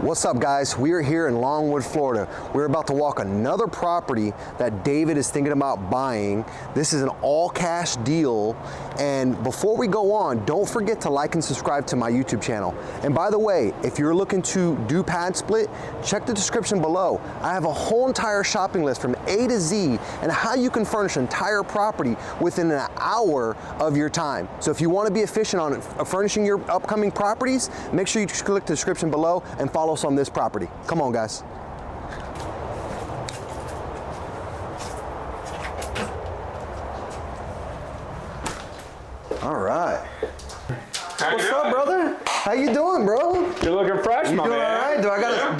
What's up, guys? We are here in Longwood, Florida. We're about to walk another property that David is thinking about buying. This is an all-cash deal. And before we go on, don't forget to like and subscribe to my YouTube channel. And by the way, if you're looking to do Padsplit, check the description below. I have a whole entire shopping list from A to Z and how you can furnish an entire property within an hour of your time. So if you want to be efficient on furnishing your upcoming properties, make sure you click the description below and follow us on this property. Come on, guys. All right. What's up, brother? How you doing, bro? You're looking fresh, my man. All right? Do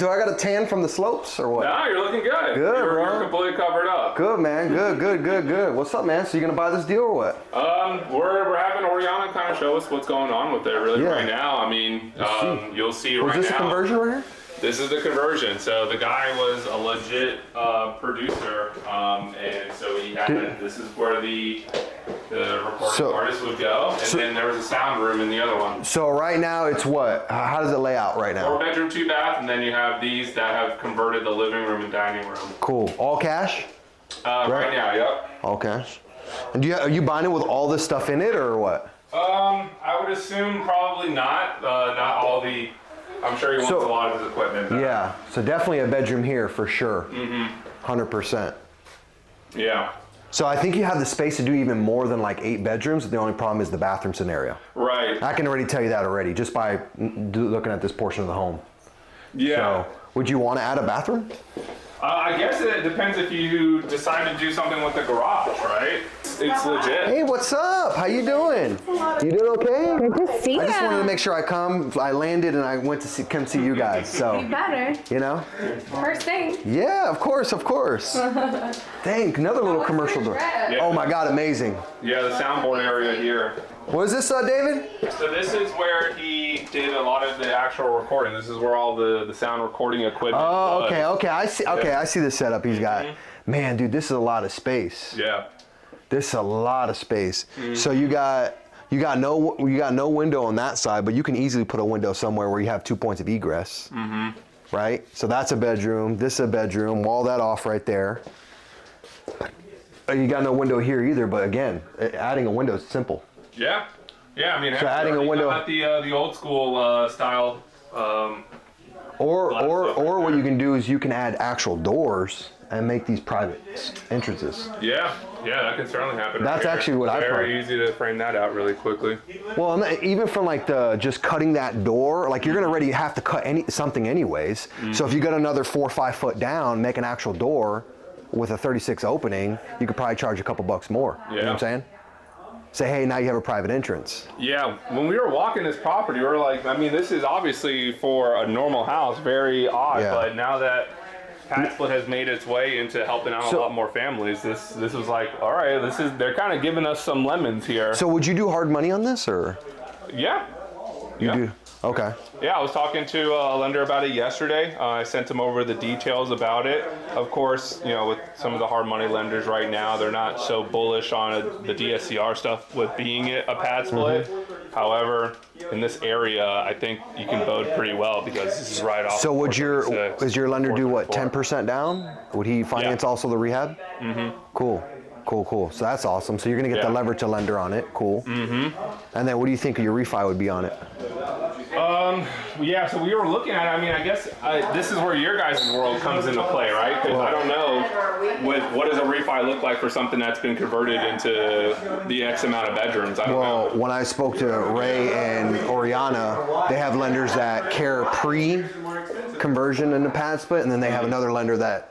I got a tan from the slopes or what? No, you're looking good. Good, bro. You're completely covered up. Good, man. Good. What's up, man? So you gonna buy this deal or what? We're having Oriana kind of show us what's going on with it right now. I mean, you'll see right now. Was this a conversion right here? This is the conversion. So the guy was a legit producer, and so he had this is where the recording artist would go, and then there was a sound room in the other one. So right now it's what? How does it lay out right now? 4-bedroom, 2-bath, and then you have these that have converted the living room and dining room. Cool. All cash? Right now, yep. All cash. And are you buying it with all this stuff in it or what? I would assume probably not. Not all the. I'm sure he wants a lot of his equipment. Yeah. So definitely a bedroom here for sure. 100%. Yeah. So I think you have the space to do even more than like 8 bedrooms. The only problem is the bathroom scenario. Right. I can already tell you that already just by looking at this portion of the home. Yeah. So would you want to add a bathroom? I guess it depends if you decide to do something with the garage, right? It's legit. Hey, what's up? How you doing? You doing okay? Good to see you. I just wanted to make sure I landed and I went to come see you guys. So you better. You know? First thing. Yeah, of course. Thank another little commercial door. Yeah. Oh my God, amazing. Yeah, the soundboard area here. What is this, David? So this is where he did a lot of the actual recording. This is where all the sound recording equipment was. Okay. I see. Okay, I see the setup he's got. Man, dude, this is a lot of space. Yeah. This is a lot of space. So you got no window on that side, but you can easily put a window somewhere where you have 2 points of egress. Right? So that's a bedroom. This is a bedroom. Wall that off right there. You got no window here either, but again, adding a window is simple. Yeah. I mean, so adding a window at the old school style. Or what you can do is you can add actual doors and make these private entrances. Yeah, that can certainly happen. That's actually what I find. Very easy to frame that out really quickly. Well, even from like just cutting that door, like you're gonna already have to cut something anyways. So if you got another 4 or 5 foot down, make an actual door with a 36 opening, you could probably charge a couple bucks more. Yeah. You know what I'm saying? Say, hey, now you have a private entrance. Yeah, when we were walking this property, we were like, I mean, this is obviously for a normal house, very odd, but now that Padsplit has made its way into helping out a lot more families, this was like, all right, they're kind of giving us some lemons here. So would you do hard money on this, or? Yeah. You do? Okay. Yeah, I was talking to a lender about it yesterday. I sent him over the details about it. Of course, with some of the hard money lenders right now, they're not so bullish on the DSCR stuff with being a Padsplit. However, in this area, I think you can bode pretty well because this is right off. So does your lender do what, 10% down? Would he finance also the rehab? Cool. So that's awesome. So you're going to get the leverage to lender on it. Cool. And then what do you think your refi would be on it? Yeah, so we were looking at it. I mean, I guess this is where your guys' world comes into play, right? Because I don't know what does a refi look like for something that's been converted into the X amount of bedrooms. I don't know. When I spoke to Ray and Oriana, they have lenders that care pre-conversion into Padsplit, and then they have another lender that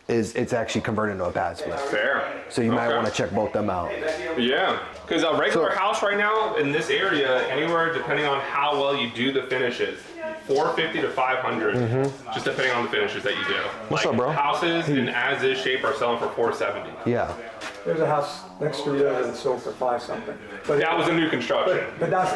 it's actually converted into a Padsplit. Fair. So you might want to check both them out. Yeah, because a regular house right now in this area, anywhere depending on how well you do the finishes, $450 to $500, just depending on the finishes that you do. What's up, bro? Houses in as-is shape are selling for $470. Yeah. There's a house next to there that sold for 5 something. But that was a new construction. But that's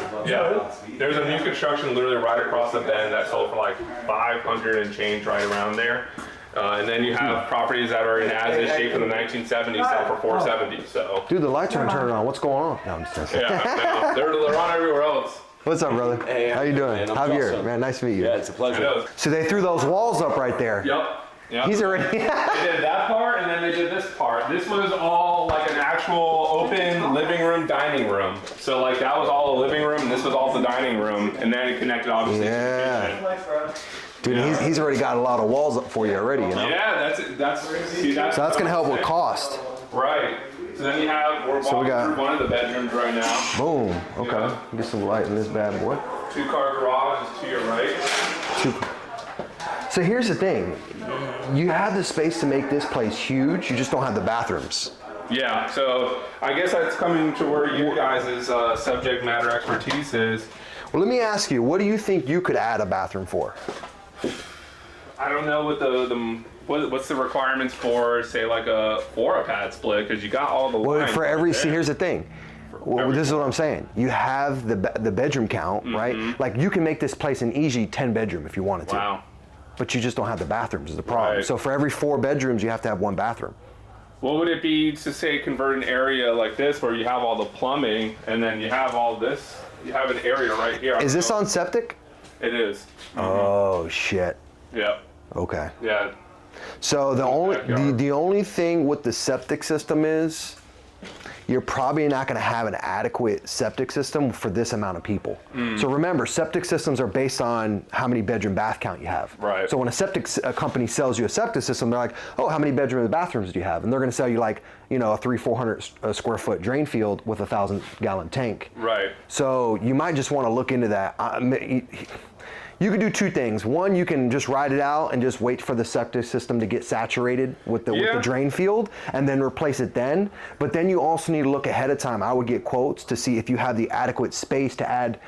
There's a new construction literally right across the bend that sold for like 500 and change right around there. And then you have properties that are in as-is shape in the 1970s sell for $470. So, dude, the lights aren't turning on. What's going on? No, I'm just kidding. Yeah, they're on everywhere else. What's up, brother? Hey, how you doing? man? I'm Javier, awesome. man, nice to meet you. Yeah, it's a pleasure. So they threw those walls up right there. Yep. Yep. He's already. They did that part, and then they did this part. This was all like an actual open living room, dining room. So like that was all the living room, and this was all the dining room, and then it connected obviously. Yeah. To the kitchen. Dude, he's already got a lot of walls up for you already, you know? Yeah, that's So that's gonna help with cost. Right. So then you have, we're walking through one of the bedrooms right now. Boom. Okay. Yeah. Get some light in this bad boy. 2-car garage is to your right. So here's the thing. You have the space to make this place huge, you just don't have the bathrooms. Yeah, so I guess that's coming to where you guys' subject matter expertise is. Well, let me ask you, what do you think you could add a bathroom for? I don't know what what's the requirements for, say, like for a pad split, because you got all the Well, lines for right every, there. see, here's the thing. Well, this is what I'm saying. You have the bedroom count, right? Like you can make this place an easy 10 bedroom if you wanted to. Wow. But you just don't have the bathrooms is the problem. Right. So for every 4 bedrooms, you have to have 1 bathroom. What would it be to, say, convert an area like this where you have all the plumbing and then you have all this, you have an area right here. Is this on septic? It is. Oh, shit. Yeah. Okay. Yeah. So the only thing with the septic system is you're probably not going to have an adequate septic system for this amount of people. So remember, septic systems are based on how many bedroom bath count you have. Right. So when a company sells you a septic system, they're like, oh, how many bedroom and bathrooms do you have? And they're going to sell you like, you know, a 300-400 square foot drain field with a 1,000-gallon tank. Right. So you might just want to look into that. You could do 2 things. One, you can just ride it out and just wait for the septic system to get saturated with the drain field and then replace it then. But then you also need to look ahead of time. I would get quotes to see if you have the adequate space to add.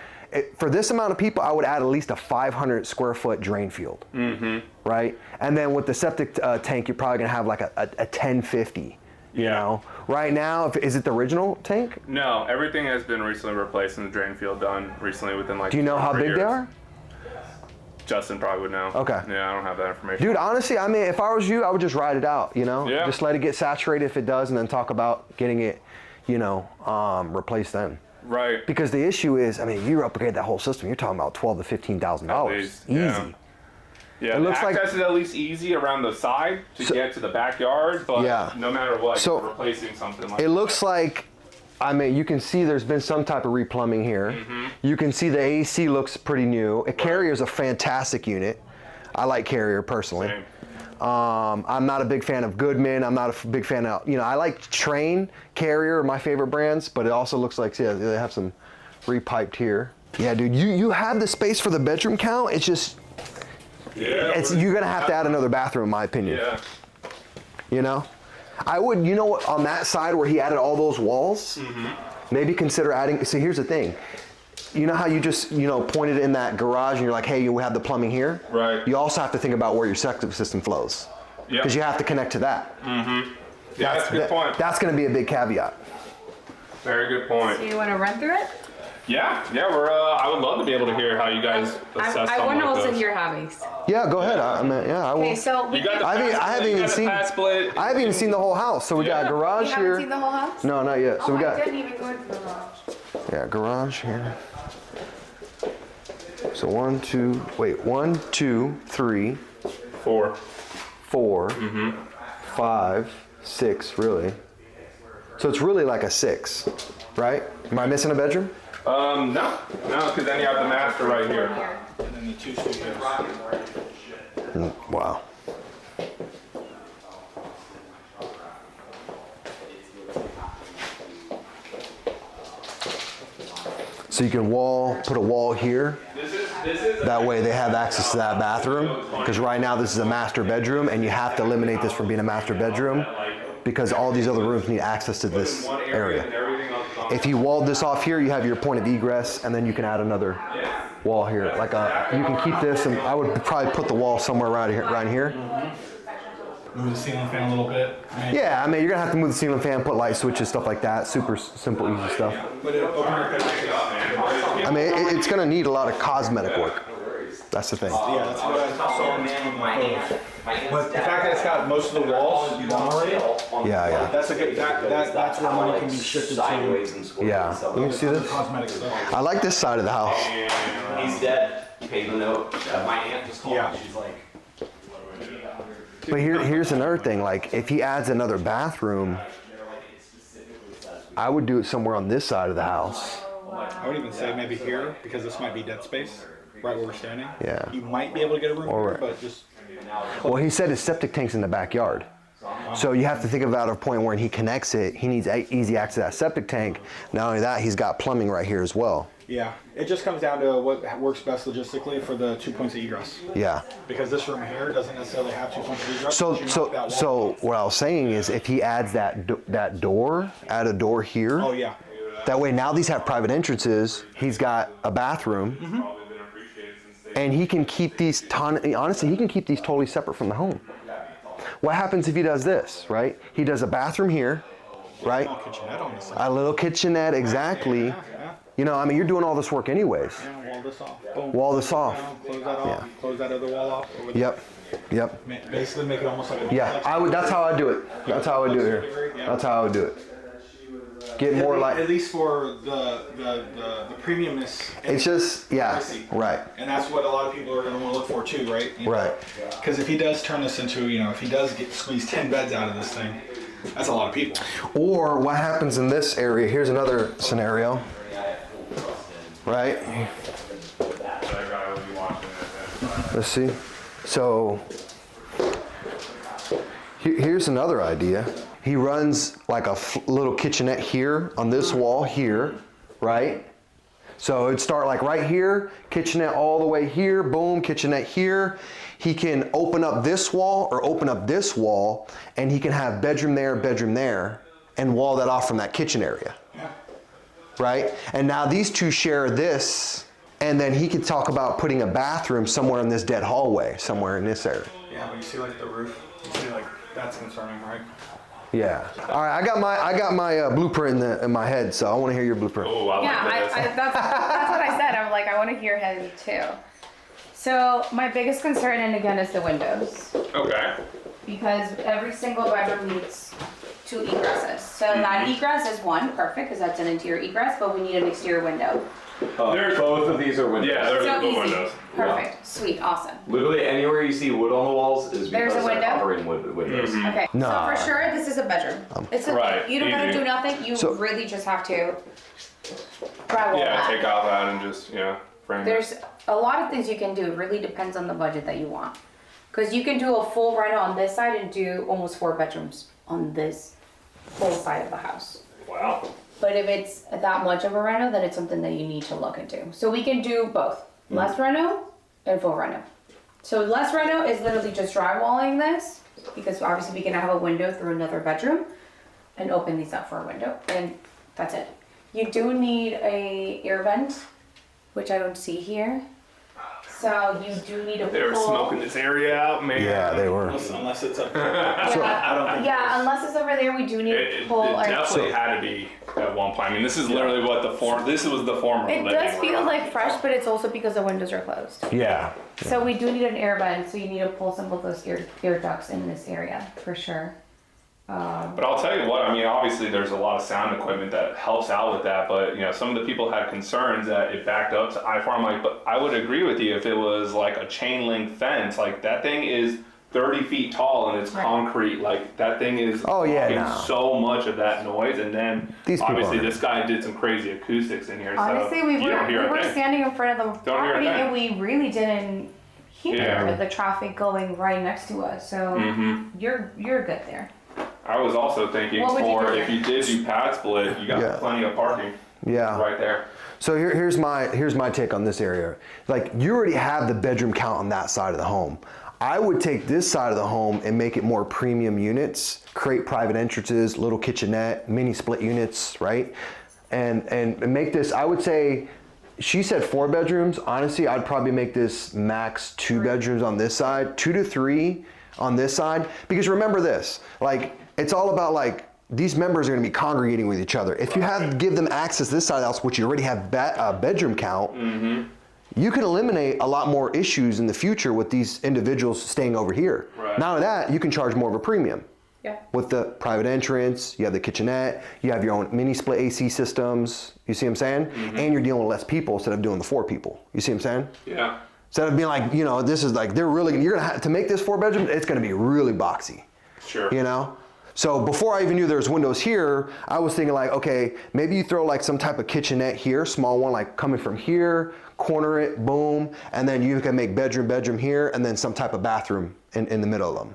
For this amount of people, I would add at least a 500 square foot drain field, right? And then with the septic tank, you're probably gonna have like a 1050. You know, right now, is it the original tank? No, everything has been recently replaced and the drain field done recently within like. Do you know how big years. they are? Justin probably would know. Okay. Yeah, I don't have that information. Dude, honestly, I mean, if I was you, I would just ride it out, you know? Yeah. Just let it get saturated if it does, and then talk about getting it, you know, replaced then. Right. Because the issue is, I mean, if you upgrade that whole system, you're talking about $12,000 to $15,000. Easy. Yeah. Yeah, It the looks like- access is at least easy around the side to get to the backyard, but no matter what, So, you're replacing something like It looks like, I mean, you can see there's been some type of replumbing here. You can see the AC looks pretty new. Carrier's a fantastic unit. I like Carrier personally. Same. I'm not a big fan of Goodman. I'm not a big fan of, you know, I like Train, Carrier are my favorite brands, but it also looks like, yeah, they have some repiped here. Yeah, dude, you have the space for the bedroom count. It's just, you're gonna have to add another bathroom in my opinion. Yeah. You know? I would, you know what, on that side where he added all those walls, maybe consider adding, see here's the thing. You know how you just, you know, pointed in that garage and you're like, hey, you have the plumbing here? Right. You also have to think about where your septic system flows. Because you have to connect to that. Yeah, that's a good point. That's going to be a big caveat. Very good point. So you want to run through it? Yeah, we're. I would love to be able to hear how you guys assess I something wonder like what's in this. your hobbies. Yeah, go ahead. I mean, yeah, I will. Okay, so You got the I haven't even seen. pad split. I haven't even seen the whole house. So we got a garage you haven't here. seen the whole house? No, not yet. So Oh, we got I didn't even go into the garage. garage here. So 1, 2, 3, 4. 4, 5, 6, really. So it's really like a 6, right? Am I missing a bedroom? No, because then you have the master right here. And then the 2 studios. Wow. So you can put a wall here. That way they have access to that bathroom. Because right now this is a master bedroom and you have to eliminate this from being a master bedroom because all these other rooms need access to this area. If you walled this off here, you have your point of egress and then you can add another wall here. Like you can keep this, and I would probably put the wall somewhere around here. Move the ceiling fan a little bit. Yeah, I mean, you're gonna have to move the ceiling fan, put light switches, stuff like that. Super simple, easy stuff. But it open your picture. I mean, it's gonna need a lot of cosmetic work. That's the thing. Yeah, that's what I saw in the photos. But the fact that it's got most of the walls done already, Yeah. that's a good, that's where money can be shifted to. Yeah. Let me see this. Cosmetic stuff. I like this side of the house. He's dead. Paid the note. My aunt just called Yeah. me. She's like, But here's another thing. Like, if he adds another bathroom, I would do it somewhere on this side of the house. I would even say maybe here, because this might be dead space, right where we're standing. Yeah. You might be able to get a room Or- here, but just, Well, he said his septic tank's in the backyard. So you have to think about a point where he connects it, he needs easy access to that septic tank. Not only that, he's got plumbing right here as well. yeah. It just comes down to what works best logistically for the 2 points of egress. Yeah. Because this room here doesn't necessarily have 2 points of egress. So but you knock that wall. so what I was saying is, if he adds that door, add a door here. Oh, yeah. That way now these have private entrances. He's got a bathroom. And he can keep these, honestly, he can keep these totally separate from the home. What happens if he does this, right? He does a bathroom here, right? Small kitchenette on this side. A little kitchenette, exactly. Yeah. You know, I mean, you're doing all this work anyways. Yeah, wall this off. Boom. Wall this off. Close that off. Yeah. Close that other wall off. Over there. Yep. Basically make it almost like a Yeah, I would. That's how I do it. That's how I would do it here. That's how I would do it. Get more at like. least for the premiumness. It's just, yeah, right. And that's what a lot of people are going to want to look for too, right? Right. Because if he does turn this into, if he does squeeze 10 beds out of this thing, that's a lot of people. Or what happens in this area? Here's another scenario. Right. Let's see. So here's another idea. He runs like a little kitchenette here on this wall here, right? So it'd start like right here, kitchenette all the way here, boom, kitchenette here. He can open up this wall or open up this wall, and he can have bedroom there, and wall that off from that kitchen area. Yeah. Right? And now these two share this, and then he could talk about putting a bathroom somewhere in this dead hallway, somewhere in this area. Yeah, but you see like the roof, you see like that's concerning, right? Yeah. All right, I got my blueprint in my head, so I want to hear your blueprint. Oh, I Yeah, like this. that's what I said. I'm like, I want to hear him too. So my biggest concern, and again, is the windows. Okay. Because every single bedroom needs 2 egresses. So that egress is one, perfect, because that's an interior egress, but we need an exterior window. both of these are windows. Yeah, there's So the easy. windows. Perfect, sweet, awesome. Literally anywhere you see wood on the walls is There's because a they're window? covering wood windows. Okay, Nah. so for sure, this is a bedroom. It's a, Right, you don't gotta easy. do nothing, you So- really just have to drywall Yeah, that. take out that and just, frame it. There's a lot of things you can do. It really depends on the budget that you want. Because you can do a full reno on this side and do almost 4 bedrooms on this whole side of the house. Wow. But if it's that much of a reno, then it's something that you need to look into. So we can do both, less reno and full reno. So less reno is literally just drywalling this, because obviously we can have a window through another bedroom and open these up for a window, and that's it. You do need a air vent, which I don't see here. So you do need a They were pull. smoking this area out, man. Yeah, they were. Unless it's up. Yeah, unless it's over there, we do need It, to it pull. and- definitely had to be at one point. I mean, this is literally what this was the former It living does feel room. like fresh, but it's also because the windows are closed. Yeah. So we do need an air vent, so you need to pull some of those air ducts in this area, for sure. But I'll tell you what, I mean, obviously there's a lot of sound equipment that helps out with that, but some of the people had concerns that it backed up to I-farm. Like, but I would agree with you if it was like a chain link fence. Like, that thing is 30 feet tall and it's Right. concrete. Like, that thing is Oh, yeah, blocking no. so much of that noise. And then These people obviously are- this guy did some crazy acoustics in here. Honestly, so we you don't hear a were thing. standing in front of the Don't hear a property thing. and we really didn't hear Yeah. the traffic going right next to us. So you're good there. I was also thinking What would you for do if here? you did do pad split, you got Yeah. plenty of parking Yeah. right there. So here's my take on this area. Like, you already have the bedroom count on that side of the home. I would take this side of the home and make it more premium units, create private entrances, little kitchenette, mini split units, right? And make this, I would say, she said 4 bedrooms. Honestly, I'd probably make this max 2 bedrooms on this side, 2 to 3 on this side. Because remember this, like, it's all about like, these members are gonna be congregating with each other. If you give them access to this side of the house, which you already have bedroom count, you can eliminate a lot more issues in the future with these individuals staying over here. Right. Not only that, you can charge more of a premium. Yeah. With the private entrance, you have the kitchenette, you have your own mini split AC systems, you see what I'm saying? And you're dealing with less people instead of doing the 4 people. You see what I'm saying? Yeah. Instead of being like, you know, this is like, you're gonna have to make this 4-bedroom, it's gonna be really boxy. Sure. You know? So before I even knew there was windows here, I was thinking like, okay, maybe you throw like some type of kitchenette here, small one, like coming from here, corner it, boom, and then you can make bedroom here, and then some type of bathroom in the middle of them.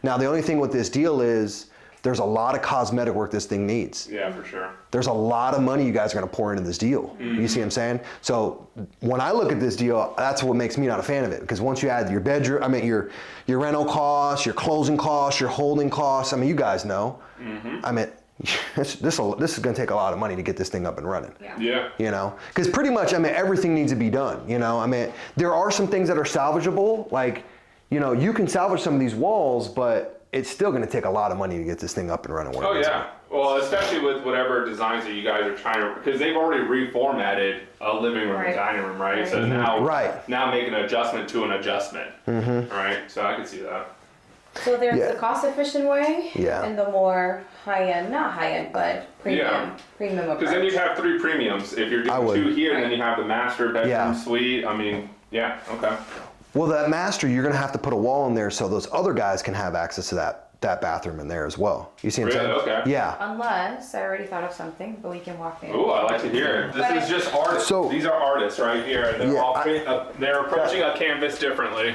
Now, the only thing with this deal is there's a lot of cosmetic work this thing needs. Yeah, for sure. There's a lot of money you guys are gonna pour into this deal. You see what I'm saying? So when I look at this deal, that's what makes me not a fan of it. Because once you add your bedroom, I mean your rental costs, your closing costs, your holding costs, I mean, you guys know. I mean, this is gonna take a lot of money to get this thing up and running. Yeah. You know, because pretty much, I mean, everything needs to be done. You know, I mean, there are some things that are salvageable, like, you know, you can salvage some of these walls, but it's still going to take a lot of money to get this thing up and running. Oh yeah. Well, especially with whatever designs that you guys are trying to, because they've already reformatted a living room and dining room, right? So now make an adjustment to an adjustment. Right. So I can see that. So there's the cost efficient way and the more high end, not high end, but premium approach. Because then you'd have 3 premiums. If you're doing 2 here, and then you have the master bedroom suite. I mean, yeah, okay. Well, that master, you're going to have to put a wall in there so those other guys can have access to that bathroom in there as well. You see what I'm saying? Okay. Yeah. Unless I already thought of something, but we can walk there. Ooh, I like to hear it. This is just artists. So, these are artists right here. They're all they're approaching a canvas differently.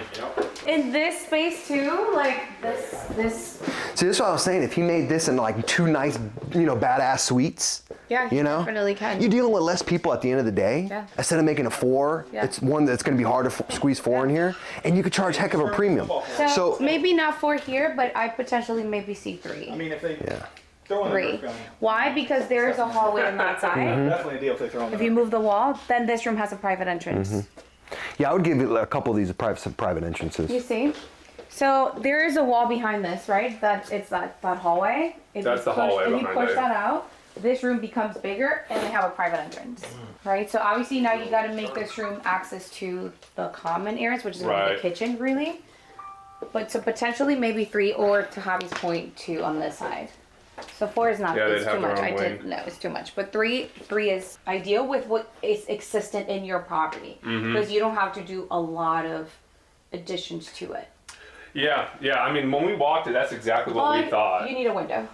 In this space too, like this. See, this is what I was saying. If he made this in like 2 nice, you know, badass suites. Yeah, you know, definitely can. You're dealing with less people at the end of the day. Yeah. Instead of making a 4, it's one that's going to be hard to squeeze 4 in here, and you could charge heck of a premium. So maybe not 4 here, but I potentially maybe see 3. I mean, if they Yeah. throw in 3. Why? Because there is a hallway on that side. definitely a deal if they throw in. If you move the wall, then this room has a private entrance. Yeah, I would give it a couple of these some private entrances. You see? So there is a wall behind this, right? It's that hallway. That's the hallway If you behind push it. that out, this room becomes bigger and they have a private entrance, right? So obviously now you got to make this room access to the common areas, which is gonna be the kitchen, really. But so potentially maybe 3, or to Javi's point, 2 on this side. So 4 is not. It's too much. It's too much. But 3 is ideal with what is existent in your property, because you don't have to do a lot of additions to it. Yeah. I mean, when we walked it, that's exactly what we thought. You need a window.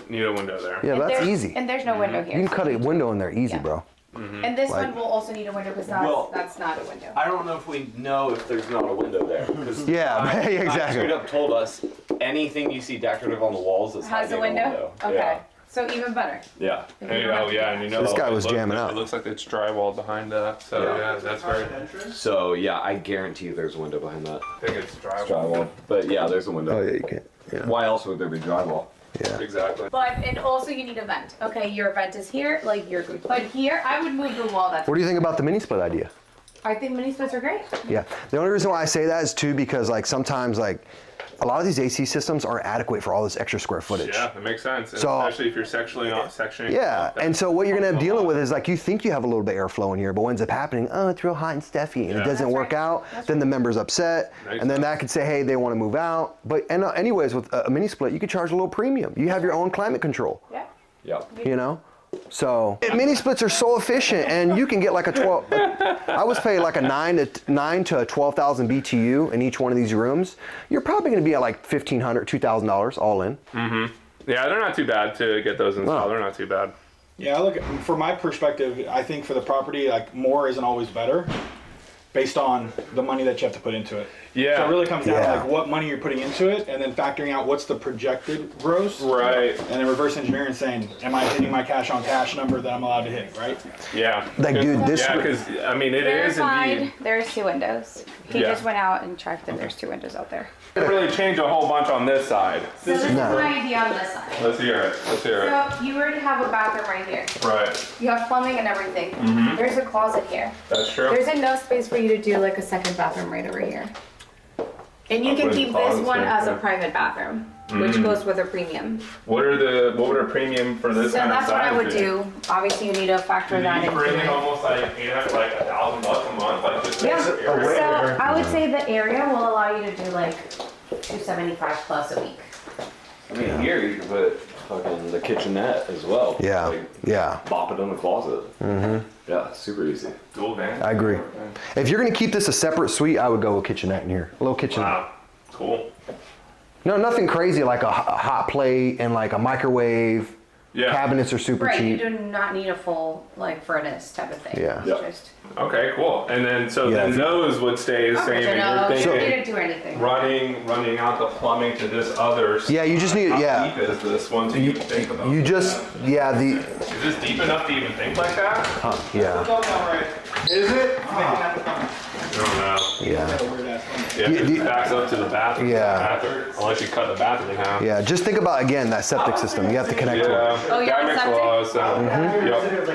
Need a window there. Yeah, that's easy. And there's no window here. You can cut a window in there easy, bro. And this one will also need a window because that's not a window. I don't know if we know if there's not a window there. Yeah, exactly. Straight up told us anything you see decorative on the walls is Has a hiding window? Okay. Yeah. So even better. Yeah. And you know This guy was jamming It out. looks like it's drywall behind that. So yeah, that's very. So yeah, I guarantee you there's a window behind that. I think it's drywall. Drywall. But yeah, there's a window. Oh yeah, you can. Yeah. Why else would there be drywall? Yeah. Exactly. But and also you need a vent. Okay, your vent is here, like you're good. But here, I would move the wall. That's. What do you think about the mini split idea? I think mini splits are great. Yeah. The only reason why I say that is too because like sometimes like a lot of these AC systems aren't adequate for all this extra square footage. Yeah, that makes sense. And So- especially if you're sectioning. Yeah, and so what you're gonna end up dealing with is like you think you have a little bit of airflow in here, but what ends up happening, oh, it's real hot and stuffy, and it doesn't That's work right. out. That's Then the member's upset, Makes and then that could say, hey, they want to move out. But anyways, with a mini split, you could charge a little premium. You have your own climate control, Yeah. Yeah. you know. So mini splits are so efficient, and you can get like a 12. I was paying like a 9 to 12,000 BTU in each one of these rooms. You're probably gonna be at like $1,500, $2,000 all in. Yeah, they're not too bad to get those installed. Wow. They're not too bad. Yeah, look, from my perspective, I think for the property, like more isn't always better based on the money that you have to put into it. Yeah. So it really comes down to Yeah. like what money you're putting into it and then factoring out what's the projected gross. Right. And then reverse engineering saying, am I hitting my cash on cash number that I'm allowed to hit, right? Yeah. Like, dude, this- Yeah, because I mean, it is Verified. indeed. There's 2 windows. He Yeah. just went out and checked, and there's 2 windows out there. It really changed a whole bunch on this side. So this is my idea on this side. Let's hear it. Let's hear it. So you already have a bathroom right here. Right. You have plumbing and everything. There's a closet here. That's true. There's enough space for you to do like a second bathroom right over here. And you I'll can put keep closets this one there, as a yeah. private bathroom. which goes with a premium. What would a premium for this So kind of that's what I size would be? do. Obviously, you need to factor that You into bring in it. almost like $1,000 a month, like just Yeah, this so area. I would say the area will allow you to do like 275 plus a week. I mean, here you can put fucking the kitchenette as well. Yeah, Like, yeah, bop it in the closet. Yeah, super easy. Dual van. I agree. If you're gonna keep this a separate suite, I would go with kitchenette in here, a little kitchenette. Wow, cool. No, nothing crazy like a hot plate and like a microwave. Yeah. Cabinets are super Right, you cheap. do not need a full like furnace type of thing. Yeah. It's Yeah. just Okay, cool. And then so Yeah, then if you- those would stay the same. no, And you you're thinking didn't do anything. running out the plumbing to this other. Yeah, you just need- How yeah. deep is this one to even think about? You just, yeah, the, Is this deep enough to even think like that? yeah, Is it? I don't know. yeah. Yeah, You- it you- backs up to the bathroom. Yeah. Unless you cut the bathroom in half. Yeah, just think about, again, that septic system. You have to connect to it. Yeah, Oh, you're that on makes a septic? lot of sense.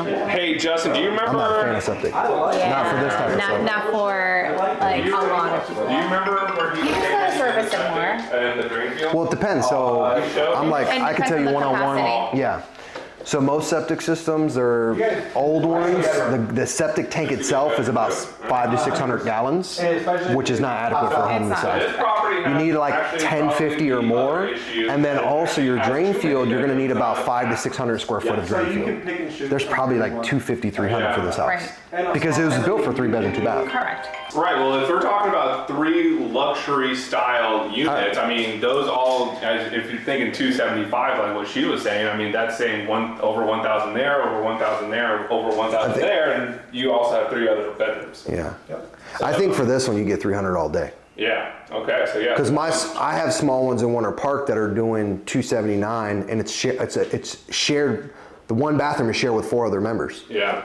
Yep. Hey, Justin, do you I'm not a fan remember? of septic. Yeah. Not for this type of Not, stuff. not for like a lot of people. Do you remember where he You came can in service it septic more. and the drain field? Well, it depends. So I'm like, And I can depends tell on you the one-on-one. capacity. Yeah. So most septic systems are old ones. The septic tank itself is about 500 to 600 gallons, which is not adequate for a home this It's not. size. This property You has need like actually 1050 or probably more, other issues and then that also your actually drain have field, you're gonna need about too 500 to 600 square foot of drain field. There's probably like 250, 300 for this house. Because it was built for 3 bedroom, 2 bath. Correct. Right, well, if we're talking about 3 luxury style units, I mean, those all, if you're thinking 275, like what she was saying, I mean, that's saying over 1,000 there, over 1,000 there, over 1,000 there, and you also have 3 other bedrooms. Yeah. I think for this one, you get 300 all day. Yeah, okay, so yeah. Because I have small ones in Winter Park that are doing 279, and it's shared. The one bathroom is shared with 4 other members. Yeah,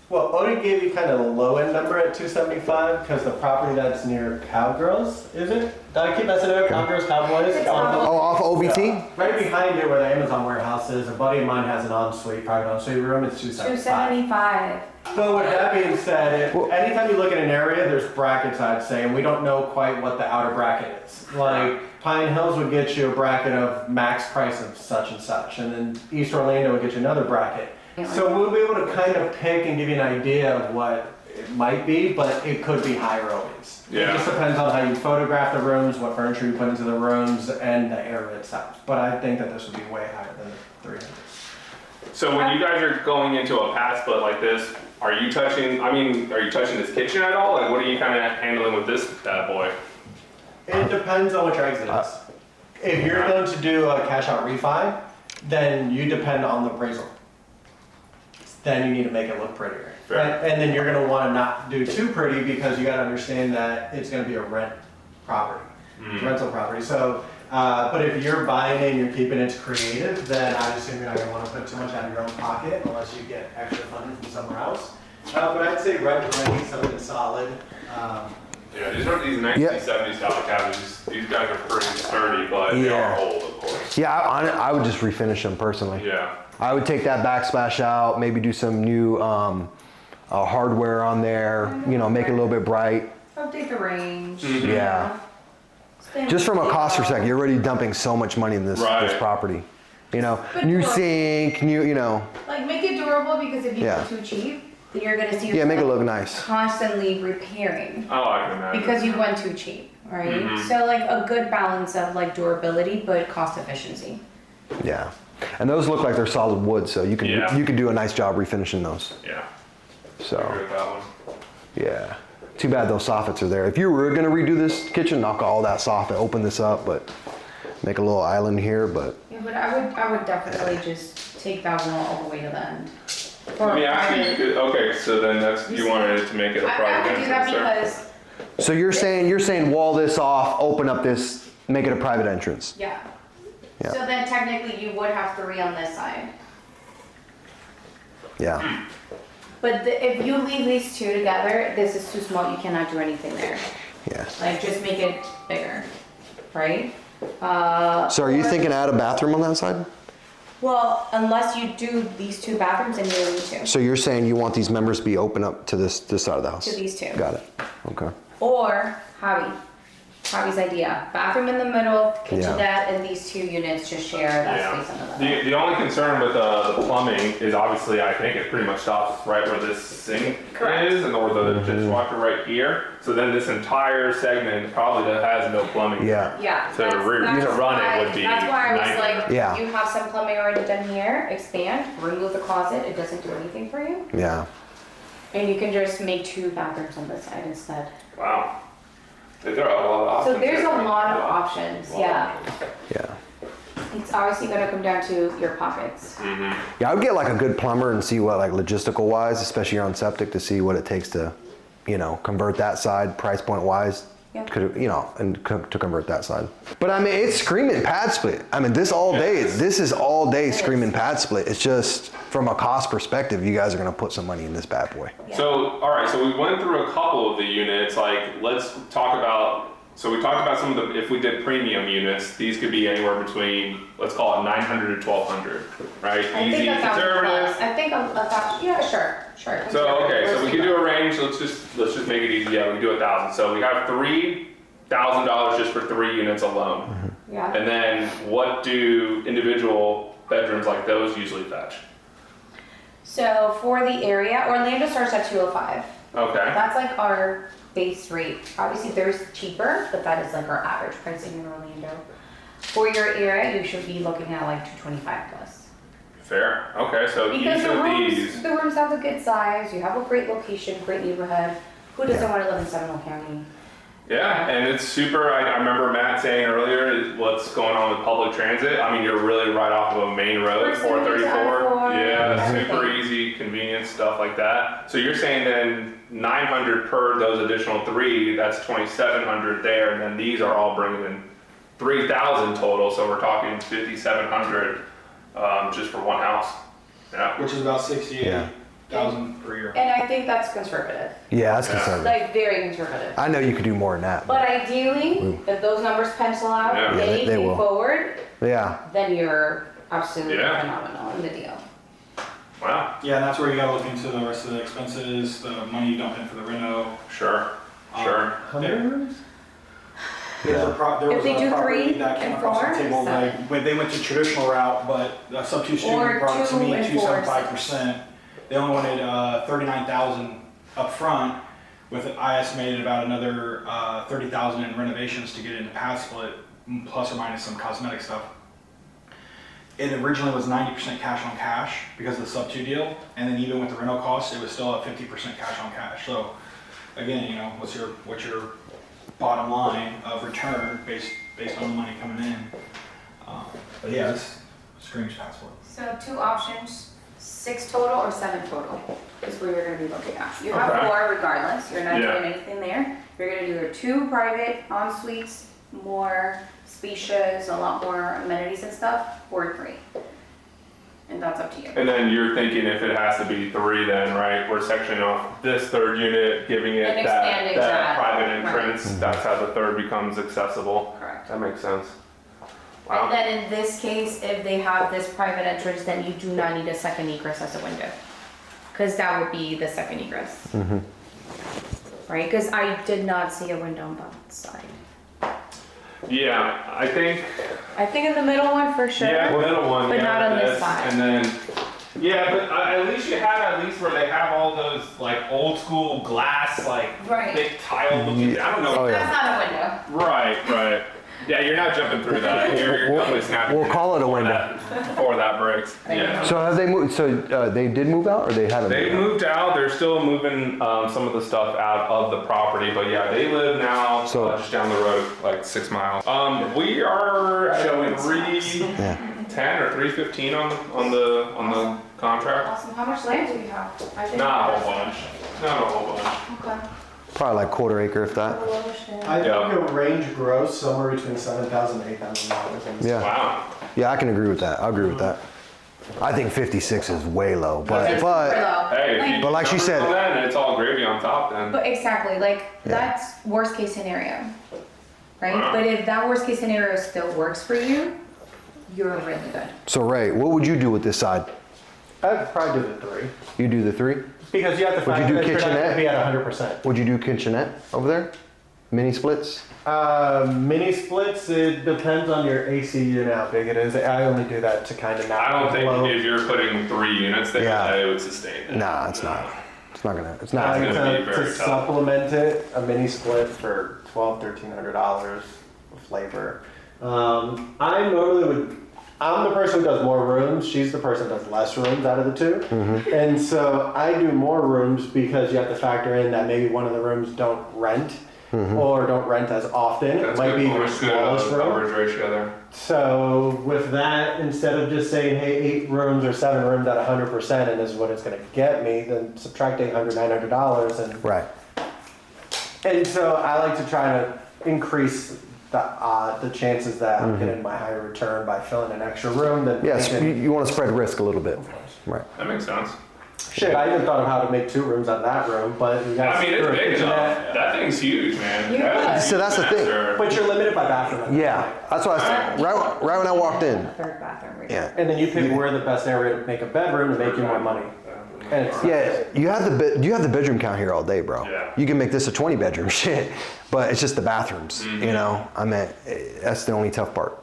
Well, Odie gave you kind of the low end number at 275 because the property that's near Cowgirls, is it? Did I keep messing up? Cowgirls, Cowboys? Oh, off of OBT? Right behind it where the Amazon warehouse is, a buddy of mine has an ensuite, private ensuite room, it's 275. 275. So with that being said, anytime you look at an area, there's brackets, I'd say, and we don't know quite what the outer bracket is. Like Pine Hills would get you a bracket of max price of such and then East Orlando would get you another bracket. So we'll be able to kind of pick and give you an idea of what it might be, but it could be higher always. Yeah. It just depends on how you photograph the rooms, what furniture you put into the rooms, and the area itself. But I think that this would be way higher than the 300. so when you guys are going into a pad split like this, are you touching this kitchen at all? Like, what are you kind of handling with this bad boy? It depends on what your exit is. If you're going to do a cash out refi, then you depend on the appraisal. Then you need to make it look prettier. Fair. And then you're gonna wanna not do too pretty because you gotta understand that it's gonna be a rent property, rental property. So, but if you're buying it and you're keeping it creative, then I assume you're not gonna wanna put too much out of your own pocket unless you get extra funding from somewhere else. But I'd say rent ready, something solid. Yeah, these are these 1970s style cabinets. These guys are pretty sturdy, but they are old, of course. Yeah, I would just refinish them personally. Yeah. I would take that backsplash out, maybe do some new hardware on there, make it a little bit bright. Update the range. Yeah. Just from a cost perspective, you're already dumping so much money in this property. But New look- sink, Like make it durable because if you Yeah. go too cheap, then you're gonna see yeah, make it yourself look nice. constantly repairing Oh, I can imagine. because you went too cheap, right? So like a good balance of like durability but cost efficiency. Yeah. And those look like they're solid wood, so you can you can do a nice job refinishing those. Yeah. So I agree with that one. yeah. Too bad those soffits are there. If you were gonna redo this kitchen, knock all that soffit, open this up, but make a little island here, but Yeah, but I would definitely just take that wall all the way to the end. Let me ask you, okay, so then you wanted it to make it a I private would do that entrance there? because so you're saying wall this off, open up this, make it a private entrance. yeah. Yeah. So then technically you would have 3 on this side. Yeah. But if you leave these 2 together, this is too small. You cannot do anything there. Yeah. Like just make it bigger, right? So are you thinking add a bathroom on that side? Well, unless you do these 2 bathrooms and you need to. So you're saying you want these members to be open up to this side of the house? To these 2. Got it. Okay. Or Javi, Javi's idea. Bathroom in the middle, kitchenette, and these 2 units just share that space on the middle. The only concern with the plumbing is obviously I think it pretty much stops right where this sink is and or the dishwasher right here. So then this entire segment probably has no plumbing. Yeah. So to run it would be That's why I was like, Yeah. you have some plumbing already done here, expand, remove the closet, it doesn't do anything for you. Yeah. And you can just make 2 bathrooms on this side instead. Wow. There are a lot of options. So there's a there. lot of options, yeah. Yeah. It's obviously gonna come down to your pockets. Yeah, I would get like a good plumber and see what, like logistical wise, especially on septic, to see what it takes to, you know, convert that side price point wise. Yeah. Could, you know, and to convert that side. But I mean, it's screaming pad split. I mean, this is all day screaming pad split. It's just from a cost perspective, you guys are gonna put some money in this bad boy. So, all right, so we went through a couple of the units, like let's talk about, so we talked about some of the, if we did premium units, these could be anywhere between, let's call it 900 to 1200, right? I Easy, think 1,000 conservative. plus. I think 1,000, yeah, sure. So, okay, so we can do a range, let's just make it easy, yeah, we can do 1,000. So we have $3,000 just for 3 units alone. Yeah. And then what do individual bedrooms like those usually fetch? So for the area, Orlando starts at 205. Okay, That's like our base rate. Obviously there's cheaper, but that is like our average pricing in Orlando. For your area, you should be looking at like 225 plus. fair, okay, so Because each the of rooms, these, the rooms have a good size, you have a great location, great neighborhood. Who doesn't want to live in Seminole County? yeah, and it's super, I remember Matt saying earlier, what's going on with public transit, I mean, you're really right off of a main road, Proximity to 434. I-4, Yeah, everything. super easy, convenient, stuff like that. So you're saying then 900 per those additional 3, that's 2,700 there, and then these are all bringing in 3,000 total, so we're talking 5,700 just for one house. Yeah. Which is about 68,000 per year. And I think that's conservative, Yeah, that's conservative. like very conservative. I know you could do more than that. But ideally, if those numbers pencil out, Yeah. Yeah, they anything will. forward, Yeah. then you're absolutely Yeah. phenomenal in the deal. Wow. Yeah, and that's where you gotta look into the rest of the expenses, the money you dump in for the reno. Sure, sure. How many rooms? There If was they a do property 3 that came and across 4, the table, so- like, when they went to traditional route, but the sub-2 Or student brought it to 2 me and 4, 275%. They only wanted 39,000 up front, with, I estimated about another 30,000 in renovations to get into Padsplit, plus or minus some cosmetic stuff. It originally was 90% cash on cash because of the sub-2 deal, and then even with the rental costs, it was still at 50% cash on cash. So again, you know, what's your bottom line of return based on the money coming in? But yeah, this screams Padsplit. So 2 options, 6 total or 7 total is where you're gonna be looking at. You have Okay. 4 regardless, you're not Yeah. doing anything there. You're gonna do your 2 private en-suites, more spacious, a lot more amenities and stuff, or 3. And that's up to you. And then you're thinking if it has to be 3 then, right, we're sectioning off this 3rd unit, giving it And that expanding that, private right. entrance, that's how the 3rd becomes accessible. Correct. That makes sense. Wow. And then in this case, if they have this private entrance, then you do not need a second egress as a window. Because that would be the second egress. Right, because I did not see a window on that side. Yeah, I think, In the middle one for sure. yeah, middle one, But yeah, not on this this, side. and then, yeah, but at least you have at least where they have all those like old school glass, like Right. thick tile looking, I don't know. Oh, yeah. That's not a window. Right. Yeah, you're not jumping through that. You're definitely snapping. We'll call it a window. Before that breaks. Yeah. So have they moved? So they did move out, or they haven't? They moved out? moved out. They're still moving some of the stuff out of the property, but yeah, they live now So- just down the road, like 6 miles. We are at 310 or 315 on the contract. Awesome. How much land do you have? I didn't Not a know. whole bunch. Not a whole bunch. Okay. Probably like quarter acre, if that. I Yeah. think a range gross somewhere between $7,000 and $8,000. Yeah. Wow. Yeah, I can agree with that. I agree with that. I think 56 is way low, It's but Hey, if you But like she numbers said- on that, and it's all gravy on top then. But exactly, like Yeah. that's worst case scenario, right? Wow. But if that worst case scenario still works for you, you're really good. so Ray, what would you do with this side? I'd probably do the 3. You do the 3? Because you have to Would you factor do that you're not kitchenette? gonna be at 100%. Would you do kitchenette over there? Mini splits? Mini splits, it depends on your AC unit, how big it is. I only do that to kind of not I don't think blow. if you're putting 3 units there, Yeah. that it would sustain it. Nah, it's not. It's not gonna. It's I not. It's gonna be to very tough. supplement it, a mini split for $1,200-$1,300 with labor. I normally would. I'm the person who does more rooms. She's the person who does less rooms out of the two. And so I do more rooms because you have to factor in that maybe one of the rooms don't rent or don't rent as often. That's It might good. be your Almost good smallest room. coverage ratio there. So with that, instead of just saying, hey, 8 rooms or 7 rooms at 100% and this is what it's going to get me, then subtract $800, $900 and Right. and so I like to try to increase the chances that I'm getting my higher return by filling an extra room. Than Yes, making- you want to spread risk a little bit. Right. That makes sense. Shit, I even thought of how to make 2 rooms on that room, but you guys I mean, it's threw a big enough. kitchenette. That thing's huge, man. Yeah. That's a So that's the thing. master. But you're limited by bathroom. Yeah, that's what I said. Right when I walked in. Third bathroom. Right? Yeah. And then you pick where the best area to make a bedroom to make you more money. And it's, Yeah, you have the bedroom count here all day, bro. Yeah. You can make this a 20 bedroom shit, but it's just the bathrooms. You know, I mean, that's the only tough part.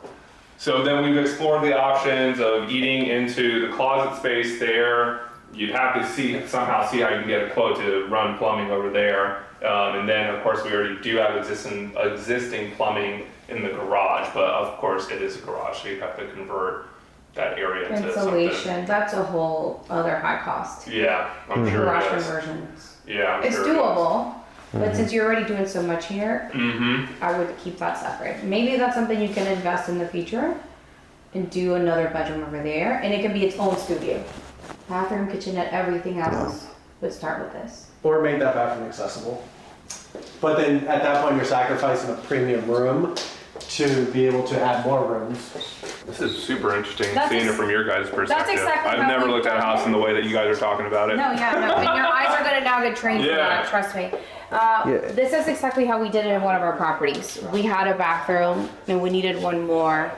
So then we've explored the options of eating into the closet space there. You'd have to somehow see how you can get a quote to run plumbing over there. And then of course we already do have existing plumbing in the garage, but of course it is a garage, so you have to convert that area into something. Insulation, that's a whole other high cost. Yeah, I'm sure Garage it is. conversions. Yeah, I'm It's sure it is. doable, but since you're already doing so much here, I would keep that separate. Maybe that's something you can invest in the future and do another bedroom over there, and it can be its own studio. Bathroom, kitchenette, everything else would start with this. or make that bathroom accessible. But then at that point, you're sacrificing a premium room to be able to add more rooms. This is super interesting, That's seeing it ex- from your guys' perspective. exactly I've how never we looked at a done house in the way that you guys are talking about it. No, yeah, no, and your eyes are gonna now get trained for Yeah. that, trust me. Yeah. This is exactly how we did it in one of our properties. We had a bathroom and we needed one more,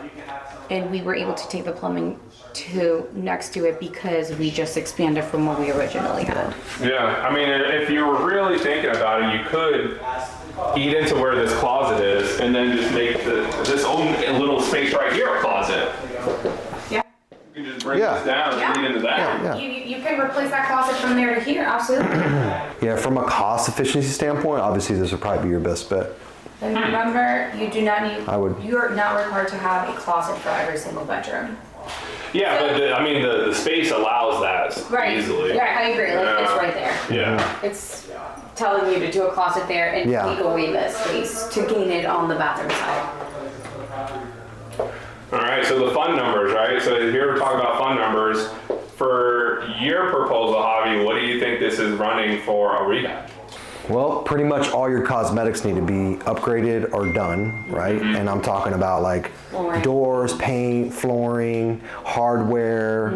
and we were able to take the plumbing to next to it because we just expanded from what we originally had. Yeah, I mean, if you were really thinking about it, you could eat into where this closet is and then just make this own little space right here a closet. Yeah. You can just bring Yeah. this down and eat into that. Yeah. You can replace that closet from there to here, absolutely. Yeah, from a cost efficiency standpoint, obviously this would probably be your best bet. And remember, you do not need, I would- you're not required to have a closet for every single bedroom. Yeah, but the space allows that Right. easily. Yeah, I agree, like, it's Yeah. right there. Yeah. It's telling you to do a closet there and Yeah. take away that space to gain it on the bathroom side. All right, so the fund numbers, right? So here we're talking about fund numbers. For your proposal, Javi, what do you think this is running for a rehab? Well, pretty much all your cosmetics need to be upgraded or done, right? And I'm talking about like Flooring. doors, paint, flooring, hardware.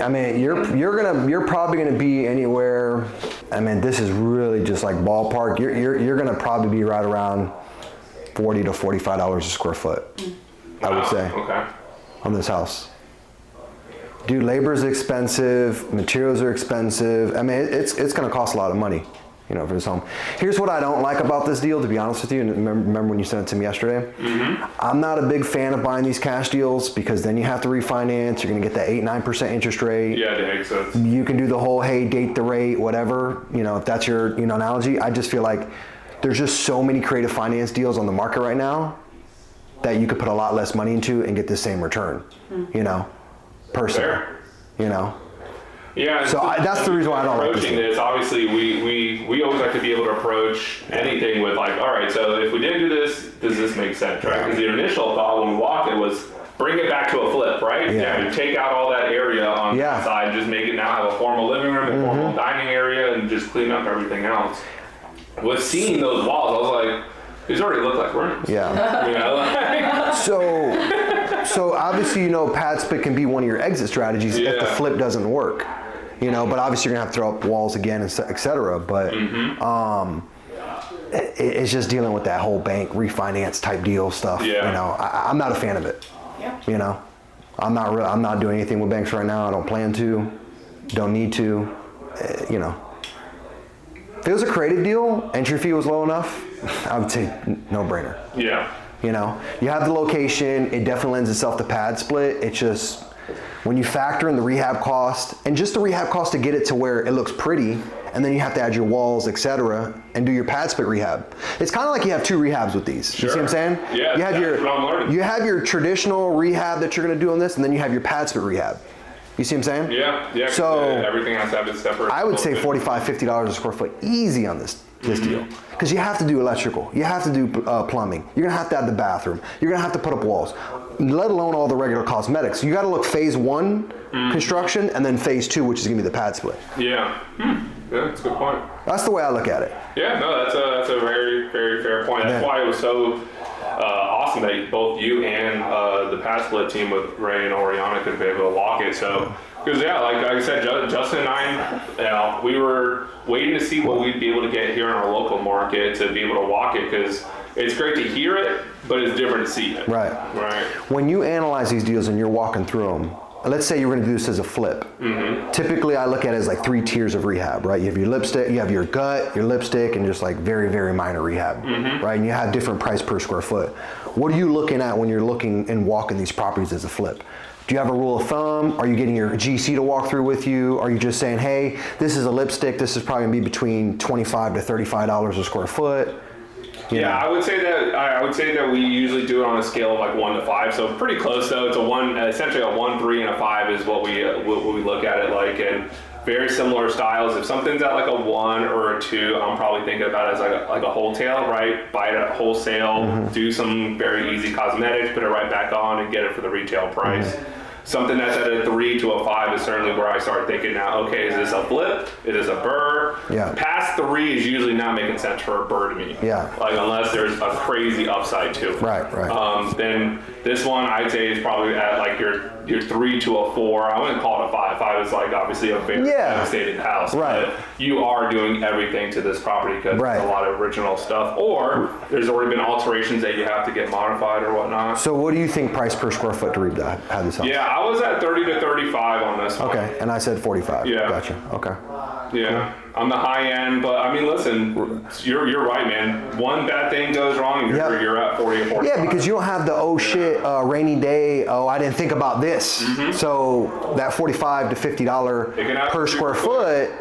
I mean, you're probably gonna be anywhere. I mean, this is really just like ballpark. You're gonna probably be right around $40 to $45 a square foot. I would Wow, say Okay. on this house. Dude, labor is expensive, materials are expensive. I mean, it's going to cost a lot of money, you know, for this home. Here's what I don't like about this deal, to be honest with you. And remember when you sent it to me yesterday? I'm not a big fan of buying these cash deals because then you have to refinance. You're going to get that 8-9% interest rate. Yeah, it makes sense. You can do the whole, hey, date the rate, whatever. You know, if that's your, analogy. I just feel like there's just so many creative finance deals on the market right now that you could put a lot less money into and get the same return, personally, Fair. Yeah. So that's the reason why I don't like this approaching deal. this. Obviously, we always like to be able to approach anything with like, all right, so if we didn't do this, does this make sense, right? Because the initial thought when we walked it was bring it back to a flip, right? Yeah. You take out all that area on Yeah. that side, just make it now have a formal living room and formal dining area, and just clean up everything else. With seeing those walls, I was like, these already look like rooms. Yeah. You know, like, So obviously, Padsplit can be one of your exit strategies if the Yeah. flip doesn't work, but obviously you're gonna have to throw up walls again, et cetera. But it's just dealing with that whole bank refinance type deal stuff. Yeah. I'm not a fan of it. Yeah. I'm not doing anything with banks right now. I don't plan to, don't need to, 50-50 it was a creative deal, entry fee was low enough, I would say no brainer. Yeah. You know, you have the location, it definitely lends itself to pad split. It's just, when you factor in the rehab cost, and just the rehab cost to get it to where it looks pretty, and then you have to add your walls, etc., and do your pad split rehab. It's kind of like you have 2 rehabs with these. Sure. You see what I'm saying? Yeah, you have that's what I'm learning. you have your traditional rehab that you're going to do on this, and then you have your pad split rehab. You see what I'm saying? Yeah. So everything has to have its separate. I would say $45, $50 a square foot easy on this deal. Because you have to do electrical, you have to do plumbing, you're gonna have to add the bathroom, you're gonna have to put up walls, let alone all the regular cosmetics. You gotta look phase 1 construction and then phase 2, which is gonna be the pad split. Yeah. Yeah, that's a good point. That's the way I look at it. Yeah, no, that's a very, very fair point. That's why it was so awesome that both you and the Padsplit team with Ray and Oriana could be able to walk it. So, because like I said, Justin and I, we were waiting to see what we'd be able to get here in our local market to be able to walk it, because it's great to hear it, but it's different to see it. Right. When you analyze these deals and you're walking through them, let's say you're going to do this as a flip. Typically, I look at it as like 3 tiers of rehab, right? You have your lipstick, you have your gut, your lipstick, and just like very, very minor rehab, right? And you have different price per square foot. What are you looking at when you're looking and walking these properties as a flip? Do you have a rule of thumb? Are you getting your GC to walk through with you? Are you just saying, hey, this is a lipstick, this is probably going to be between $25 to $35 a square foot? Yeah, I would say that we usually do it on a scale of like 1 to 5, so pretty close though. It's essentially a 1, 3, and a 5 is what we look at it like, and very similar styles. If something's at like a 1 or a 2, I'm probably thinking about it as like a wholesale, right? Buy it at wholesale, do some very easy cosmetics, put it right back on, and get it for the retail price. Something that's at a 3 to a 5 is certainly where I start thinking now, okay, is this a flip? Is this a burr? Yeah. Past 3 is usually not making sense for a burr to me. Yeah. Like, unless there's a crazy upside to it. Right. Then this one I'd say is probably at like your 3 to a 4. I wouldn't call it a 5. 5 is like obviously a very devastated house. Right. But you are doing everything to this property because there's a lot of original stuff. Or there's already been alterations that you have to get modified or whatnot. So what do you think price per square foot to have this house? Yeah, I was at 30 to 35 on this one. Okay, and I said 45. Yeah. Gotcha. Okay. Yeah, on the high end, but I mean, listen, you're right, man. One bad thing goes wrong, and you're at 40 or 45. Yeah, because you don't have the rainy day. Oh, I didn't think about this. So that $45 to $50 per square foot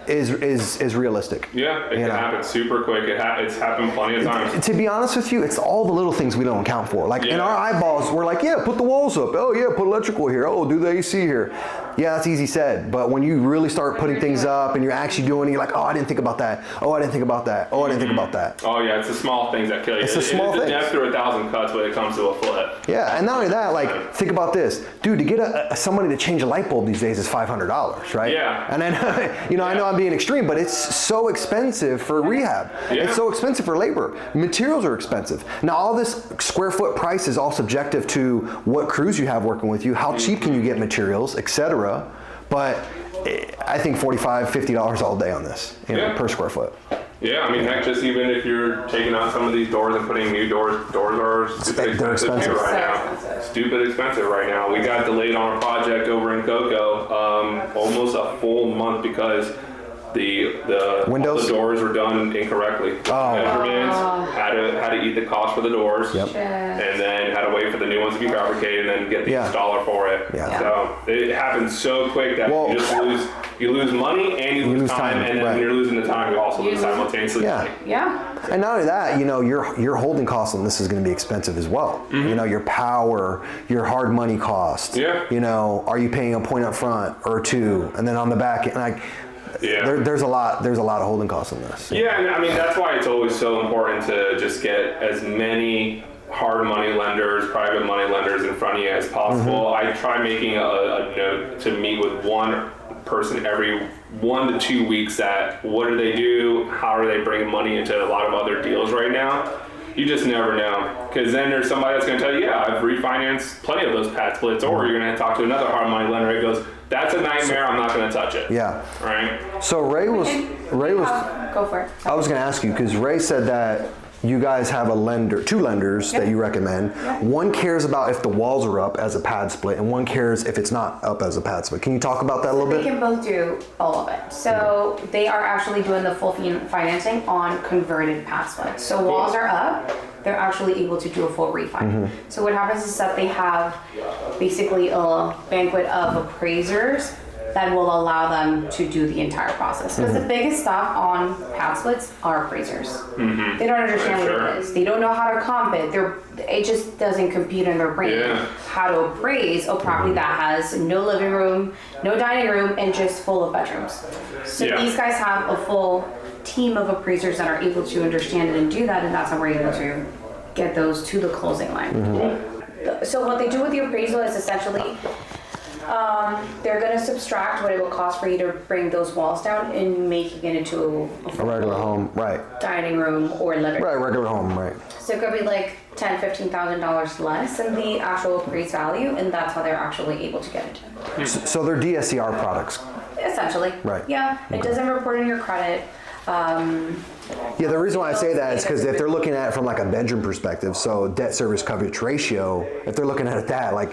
is realistic. Yeah, it can happen super quick. It's happened plenty of times. To be honest with you, it's all the little things we don't account for. Like in our eyeballs, we're like, yeah, put the walls up. Oh yeah, put electrical here. Oh, do the AC here. Yeah, that's easy said. But when you really start putting things up and you're actually doing it, you're like, oh, I didn't think about that. Oh, I didn't think about that. Oh, I didn't think about that. Oh yeah, it's the small things that kill you. It's the small things. It's a death through 1,000 cuts when it comes to a flip. Yeah, and not only that, like, think about this. Dude, to get somebody to change a light bulb these days is $500, right? Yeah. And then, I know I'm being extreme, but it's so expensive for rehab. Yeah. It's so expensive for labor. Materials are expensive. Now, all this square foot price is all subjective to what crews you have working with you, how cheap can you get materials, etc. But I think $45, $50 all day on this, per square foot. Yeah, I mean, heck, just even if you're taking out some of these doors and putting new doors are stupid expensive right now. Stupid expensive right now. We got delayed on a project over in Cocoa almost a full month because the windows, the doors were done incorrectly. Measurements, had to eat the cost for the doors, and then had to wait for the new ones to be fabricated and then get the installer for it. So it happens so quick that you lose money and you lose time, and then when you're losing the time, you also lose simultaneously. And not only that, your holding costs on this is going to be expensive as well. Your power, your hard money costs. Are you paying a point up front or 2, and then on the back end, like. There's a lot of holding costs on this. Yeah, and I mean that's why it's always so important to just get as many hard money lenders, private money lenders in front of you as possible. I try making a note to meet with one person every 1 to 2 weeks that what do they do, how are they bringing money into a lot of other deals right now. You just never know, because then there's somebody that's going to tell you, I've refinanced plenty of those Padsplits, or you're going to talk to another hard money lender that goes, that's a nightmare, I'm not going to touch it. Right? So Ray was go for it. I was going to ask you, because Ray said that you guys have two lenders that you recommend. One cares about if the walls are up as a pad split, and one cares if it's not up as a pad split. Can you talk about that a little bit? They can both do all of it. So they are actually doing the full financing on converted pad splits. So walls are up, they're actually able to do a full refi. So what happens is that they have basically a banquet of appraisers that will allow them to do the entire process. Because the biggest stop on pad splits are appraisers. They don't understand what it is. They don't know how to comp it. It just doesn't compute in their brain how to appraise a property that has no living room, no dining room, and just full of bedrooms. So these guys have a full team of appraisers that are able to understand it and do that, and that's how we're able to get those to the closing line. So what they do with the appraisal is essentially they're going to subtract what it will cost for you to bring those walls down and making it into a regular home, right? Dining room or living room. Right, regular home, right? So it could be like $10,000-$15,000 less than the actual appraised value, and that's how they're actually able to get it. So they're DSCR products. Essentially. Right. Yeah. It doesn't report on your credit. Yeah, the reason why I say that is because if they're looking at it from like a bedroom perspective, so debt service coverage ratio, if they're looking at it that, like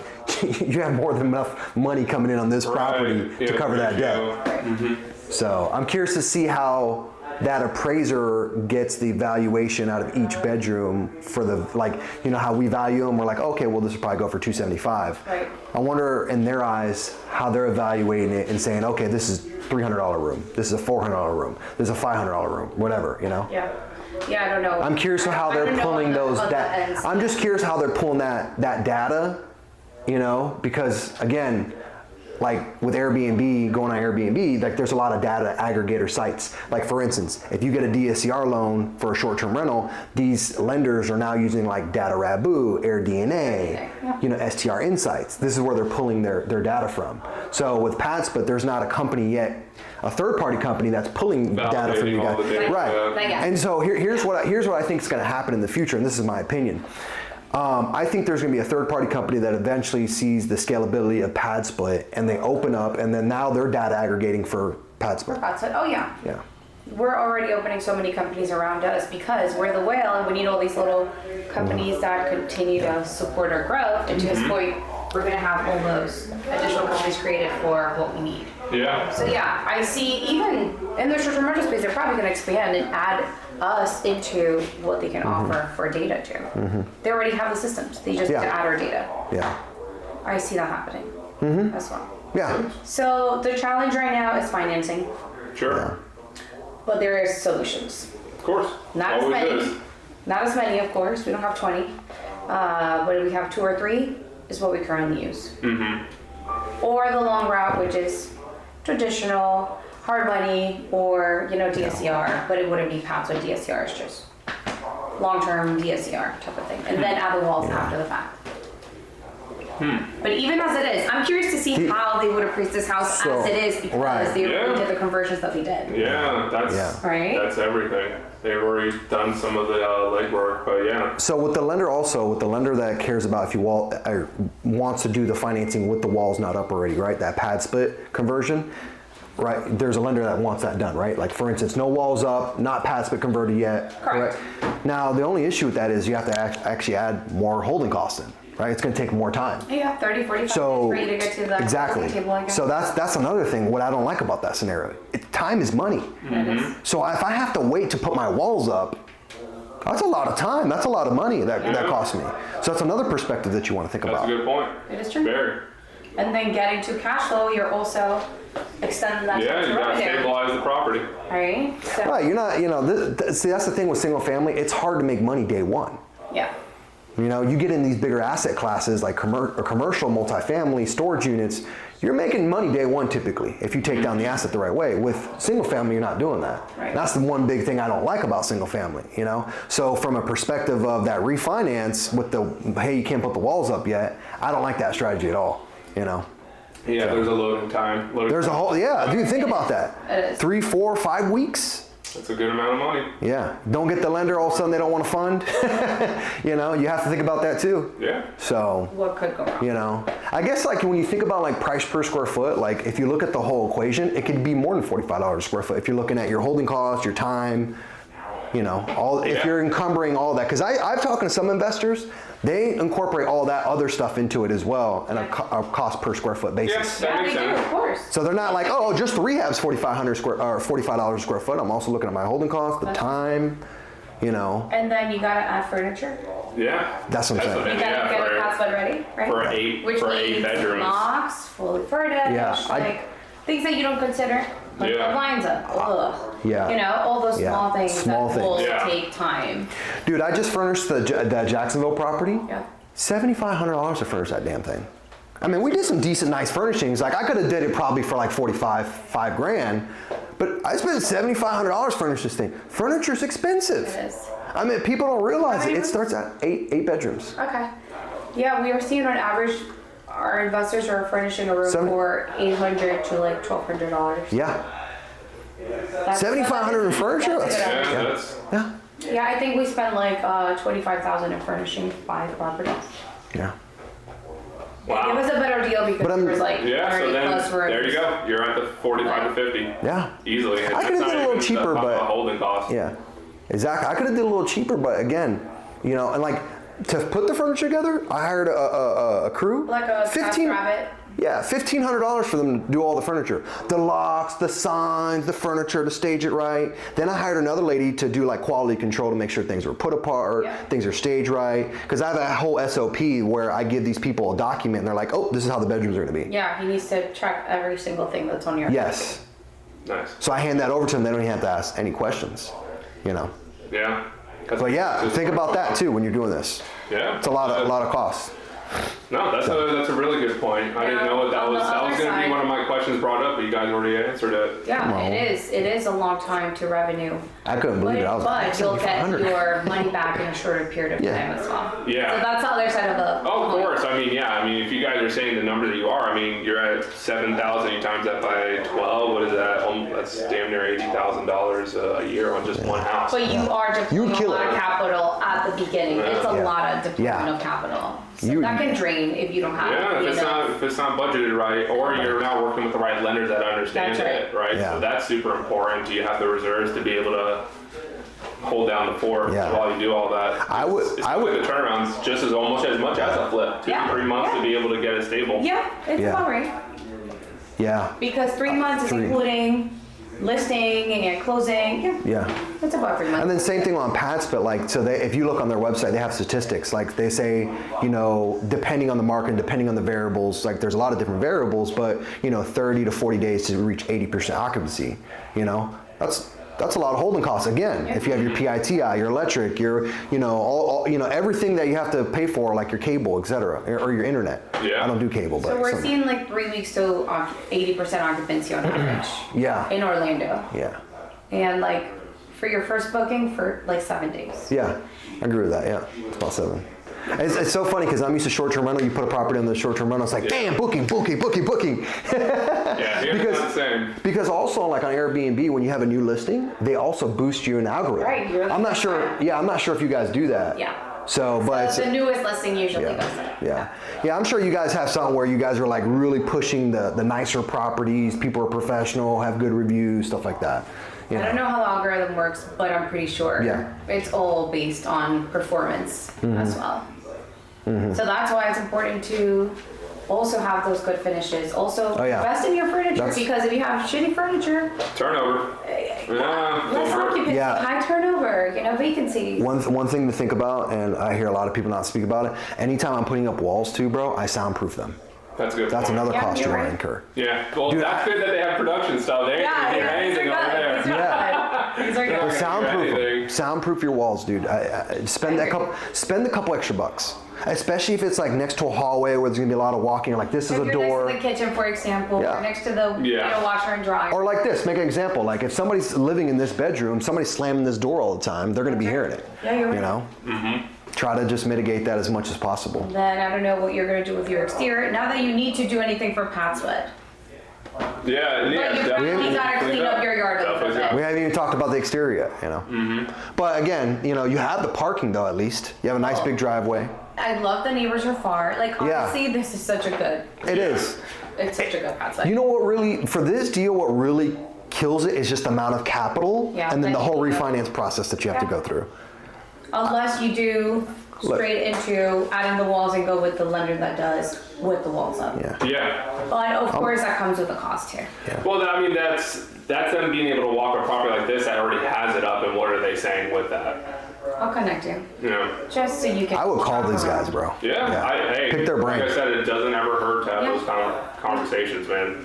you have more than enough money coming in on this property to cover that debt. So I'm curious to see how that appraiser gets the valuation out of each bedroom for the, like, you know how we value them, we're like, okay, well this will probably go for $275. Right. I wonder in their eyes how they're evaluating it and saying, okay, this is $300 room, this is a $400 room, this is a $500 room, whatever, you know? Yeah. Yeah, I don't know. I'm curious how they're pulling those, I'm just curious how they're pulling that data, you know, because again, like with Airbnb, going on Airbnb, like there's a lot of data aggregator sites. Like for instance, if you get a DSCR loan for a short-term rental, these lenders are now using like Data Rabu, AirDNA, you know, STR Insights. This is where they're pulling their data from. So with Padsplit, there's not a company yet, a third-party company that's pulling data from you guys. Right. And so here's what I think is going to happen in the future, and this is my opinion. I think there's going to be a third-party company that eventually sees the scalability of Padsplit, and they open up, and then now they're data aggregating for Padsplit. Oh yeah. Yeah. We're already opening so many companies around us because we're the whale, and we need all these little companies that continue to support our growth. And to this point, we're going to have all those additional companies created for what we need. Yeah. So yeah, I see even in the short-term rental space, they're probably going to expand and add us into what they can offer for data too. They already have the systems. They just need to add our data. Yeah. I see that happening as well. Yeah. So the challenge right now is financing, Sure. but there is solutions. Of course. Not as Always many. is. Not as many, of course. We don't have 20. But we have 2 or 3 is what we currently use. Or the long route, which is traditional, hard money, or DSCR, but it wouldn't be pads with DSCR. It's just long-term DSCR type of thing, and then add the walls after the fact. But even as it is, I'm curious to see how they would appraise this house as it is because they already did the conversions that they did. Yeah, that's everything. They've already done some of the legwork, but yeah. So with the lender that cares about if you wants to do the financing with the walls not up already, right? That pad split conversion, right? There's a lender that wants that done, right? Like for instance, no walls up, not pad split converted yet. Correct. Right? Now the only issue with that is you have to actually add more holding costs in. Right, it's going to take more time. Yeah, 30, 45 minutes for you to get to the exactly. table again. So that's another thing. What I don't like about that scenario, time is money. So if I have to wait to put my walls up, that's a lot of time. That's a lot of money that costs me. So that's another perspective that you want to think about. That's a good point. It is true. Very. And then getting to cash flow, you're also extending that. Yeah, you got to stabilize the property. Right. So, right. You're not. See, that's the thing with single family. It's hard to make money day one. Yeah. You get in these bigger asset classes like commercial, multifamily, storage units, you're making money day one typically if you take down the asset the right way. With single family, you're not doing that. Right. That's the one big thing I don't like about single family, So from a perspective of that refinance with hey, you can't put the walls up yet, I don't like that strategy at all, Yeah, there's a loading time. There's a whole, dude, think about that. 3, 4, 5 weeks. That's a good amount of money. Yeah. Don't get the lender, all of a sudden they don't want to fund. You have to think about that too. Yeah. So, what could go wrong? I guess like when you think about like price per square foot, like if you look at the whole equation, it could be more than $45 a square foot if you're looking at your holding costs, your time, You know, if Yeah. you're encumbering all that, because I've talked to some investors, they incorporate all that other stuff into it as well, and a cost per square foot basis. Yes, that Yeah, makes they do, sense. of course. So they're not like, oh, just the rehab's $45 a square foot. I'm also looking at my holding cost, the time, you know. And then you gotta add furniture. Yeah. That's what I'm saying. You gotta get a Padsplit ready, right? For eight Which means bedrooms. locks, fully furnished, Yeah, like things that you don't consider. Like Yeah. the blinds up, ugh. Yeah. You know, all those Yeah. small things Small that things. will Yeah. take time. Dude, I just furnished the Jacksonville property. Yeah. $7,500 to furnish that damn thing. I mean, we did some decent, nice furnishings. Like I could have did it probably for like $5 grand, but I spent $7,500 to furnish this thing. Furniture's expensive. It is. I mean, people don't realize How many it starts at eight bedrooms. Okay. Yeah, we are seeing on average, our investors are furnishing a room for $800 to like $1,200. Yeah, That's- $7,500 in furniture. That's a good Yeah, idea. that's, Yeah, Yeah, I think we spent like $25,000 in furnishing 5 properties. yeah. It wow. was a better deal because But I'm- there was like Yeah, 30 so then, plus rooms. there you go. You're at the 45 to 50. Yeah. Easily. I could've did a little cheaper, but- holding cost. Yeah, exactly. I could have did a little cheaper, but again, you know, and like to put the furniture together, I hired a crew. Like a TaskRabbit. Yeah, $1,500 for them to do all the furniture, the locks, the signs, the furniture, to stage it right. Then I hired another lady to do like quality control to make sure things were put apart, Yeah. things are staged right. Because I have a whole SOP where I give these people a document, and they're like, "Oh, this is how the bedrooms are going to be." Yeah, he needs to check every single thing that's on your Yes. Nice. So I hand that over to them. They don't even have to ask any questions, you know. Yeah. But yeah, think about that too when you're doing this. Yeah. It's a lot of costs. No, that's a really good point. I didn't know what that On was. the That was other going to be side- one of my questions brought up, but you guys already answered it. Yeah, Well- it is. It is a long time to revenue. I couldn't believe it. I was like, But you'll get $7,500. your money back in a shorter period of Yeah. time as well. Yeah. So that's the other side of the Oh, of coin. course. I mean, yeah. I mean, if you guys are saying the number that you are, I mean, you're at 7,000. You times that by 12. What is that? That's damn near $80,000 a year on just one house. But you are deploying a kill lot it. of capital at the beginning. It's a Yeah. lot of deployment Yeah. of capital. So You- that can drain if you don't have Yeah, if it's not budgeted right, or you're not working with the right lenders that understand That's it, right? Yeah. So that's super important. Do you have the reserves to be able to hold down the fort Yeah. while you do all that? I would- The turnarounds just as almost as much as a flip. 2 Yeah. to 3 months Yeah. to be able to get it stable. Yeah, it's Yeah. about right. Yeah, Because 3 months is Three. including listing and closing. Yeah, yeah. it's about 3 months. And then same thing on Padsplit, like, so if you look on their website, they have statistics, like they say, you know, depending on the market, depending on the variables, like there's a lot of different variables, but you know, 30 to 40 days to reach 80% occupancy, you know, that's a lot of holding costs. Again, if you have your PITI, your electric, your, you know, all you know, everything that you have to pay for, like your cable, etc., or your internet. Yeah. I don't do cable, but So we're some- seeing like 3 weeks to 80% occupancy on average yeah, in Orlando. yeah, And like for your first booking for like 7 days. yeah. I agree with that. Yeah, it's about 7. It's so funny because I'm used to short-term rental. You put a property on the short-term rental, it's like, bam, booking. Yeah, here's Because- not the same. Because also, like on Airbnb, when you have a new listing, they also boost you an algorithm. Right, you're the I'm not first sure. one. Yeah, I'm not sure if you guys do that. Yeah. So, but it's, The newest listing usually yeah, goes up. yeah. I'm sure you guys have something where you guys are like really pushing the nicer properties. People are professional, have good reviews, stuff like that. You I don't know how the algorithm works, but I'm pretty sure Yeah. it's all based on performance as well. So that's why it's important to also have those good finishes. Also, Oh, yeah. invest in your furniture That's- because if you have shitty furniture, Turnover. Yeah. less occupancy, Yeah. high turnover, you know, vacancies. One thing to think about, and I hear a lot of people not speak about it. Anytime I'm putting up walls too, bro, I soundproof them. That's good. That's point. another Yeah, cost you you're want to right. incur. Yeah. Well, Dude, that's good that they have production stuff. They ain't gonna hear these are anything over good. there. These are good. These are Yeah. good. Soundproof anything. them. Soundproof your walls, dude. Spend a couple extra bucks, especially if it's like next to a hallway where there's gonna be a lot of walking. Like this is If a you're door, next to the kitchen, for example, Yeah. or next to the you Yeah. know, washer and dryer. or like this. Make an example. Like if somebody's living in this bedroom, somebody's slamming this door all the time. They're gonna be hearing it. Yeah, you're right. You know. Try to just mitigate that as much as possible. Then I don't know what you're gonna do with your exterior. Not that you need to do anything for Padsplit, Yeah. but you definitely gotta clean up your yard a little Definitely bit. We haven't even talked about the exterior yet, you know. But again, you know, you have the parking though. At least you have a nice big driveway. I love the neighbors are far. Like Yeah. honestly, this is such a good. It is. It's such a good Padsplit. You know what really, for this deal, what really kills it is just the amount of capital Yeah, and then the then whole you- refinance process that you have to Yeah. go through. Unless you do straight into adding the walls and go with the lender that does with the walls up. Yeah. Yeah. But of course that comes with a cost too. Well, I mean, that's them being able to walk a property like this that already has it up, and what are they saying with that? I'll connect you, You know? just so you can. I would call these guys, bro. Yeah. Hey, Pick their brain. Like I said, it doesn't ever hurt to have Yeah. those kind of conversations, man.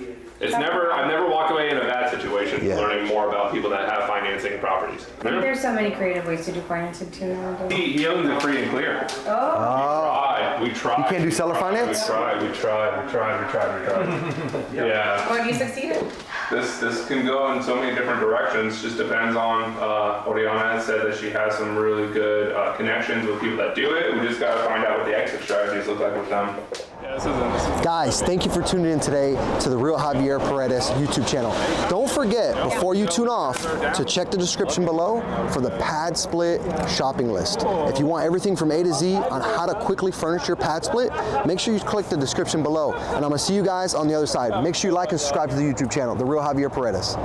I've never walked away in a bad situation Yeah. learning more about people that have financing properties. Yeah. There's so many creative ways to do financing too nowadays. He owns it free and clear. Oh, We tried. You can't do seller finance? We tried. Yeah. well, you succeeded. This can go in so many different directions. Just depends on Oriana has said that she has some really good connections with people that do it. We just got to find out what the exit strategies look like with them. Yeah, this is Guys, thank you for tuning in today to the Real Javier Paredes YouTube channel. Don't forget, before you tune off, to check the description below for the Padsplit shopping list. If you want everything from A to Z on how to quickly furnish your Padsplit, make sure you click the description below. And I'm gonna see you guys on the other side. Make sure you like and subscribe to the YouTube channel, The Real Javier Paredes.